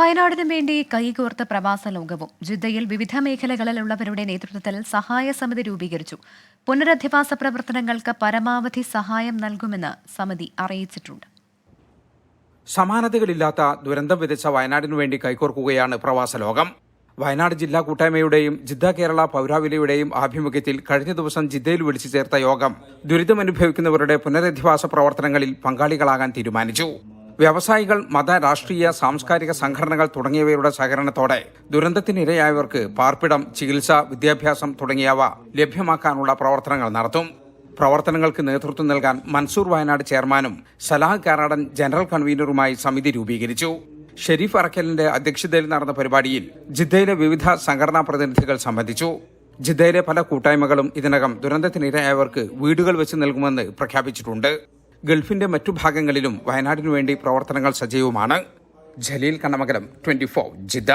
വയനാടിനും വേണ്ടി കൈകോർത്ത പ്രവാസ ലോകവും ജിദ്ദയിൽ വിവിധ മേഖലകളിലുള്ളവരുടെ നേതൃത്വത്തിൽ സഹായ സമിതി രൂപീകരിച്ചു. പുനരധിവാസ പ്രവർത്തനങ്ങൾക്ക് പരമാവധി സഹായം നൽകുമെന്ന് സമിതി അറിയിച്ചിട്ടുണ്ട്. സമാനതകളില്ലാത്ത ദുരന്തം വിതച്ച വയനാടിനു വേണ്ടി കൈകോർക്കുകയാണ് പ്രവാസ ലോകം. വയനാട് ജില്ലാ കൂട്ടായ്മയുടെയും ജിദ്ദ കേരള പൗരാവലിയുടെയും ആഭിമുഖ്യത്തിൽ കഴിഞ്ഞ ദിവസം ജിദ്ദയിൽ വിളിച്ചു ചേർത്ത യോഗം ദുരിതമനുഭവിക്കുന്നവരുടെ പുനരധിവാസ പ്രവർത്തനങ്ങളിൽ പങ്കാളികളാകാൻ തീരുമാനിച്ചു. വ്യവസായികൾ, മത, രാഷ്ട്രീയ, സാംസ്കാരിക സംഘടനകൾ തുടങ്ങിയവയുടെ സഹകരണത്തോടെ ദുരന്തത്തിനിരയായവർക്ക് പാർപ്പിടം, ചികിത്സ, വിദ്യാഭ്യാസം തുടങ്ങിയവ ലഭ്യമാക്കാനുള്ള പ്രവർത്തനങ്ങൾ നടത്തും. പ്രവർത്തനങ്ങൾക്ക് നേതൃത്വം നൽകാൻ മൻസൂർ വയനാട് ചെയർമാനും സലാഹ് കാരാടൻ ജനറൽ കൺവീനറുമായി സമിതി രൂപീകരിച്ചു. ഷെരീഫ് അറക്കലിന്റെ അധ്യക്ഷതയിൽ നടന്ന പരിപാടിയിൽ ജിദ്ദയിലെ വിവിധ സംഘടനാ പ്രതിനിധികൾ സംബന്ധിച്ചു. ജിദ്ദയിലെ പല കൂട്ടായ്മകളും ഇതിനകം ദുരന്തത്തിനിരയായവർക്ക് വീടുകൾ വെച്ച് നൽകുമെന്ന് പ്രഖ്യാപിച്ചിട്ടുണ്ട്. ഗൾഫിന്റെ മറ്റു ഭാഗങ്ങളിലും വയനാടിനു വേണ്ടി പ്രവർത്തനങ്ങൾ സജീവമാണ്. ജലീൽ കണ്ണമംഗലം, 24 ജിദ്ദ.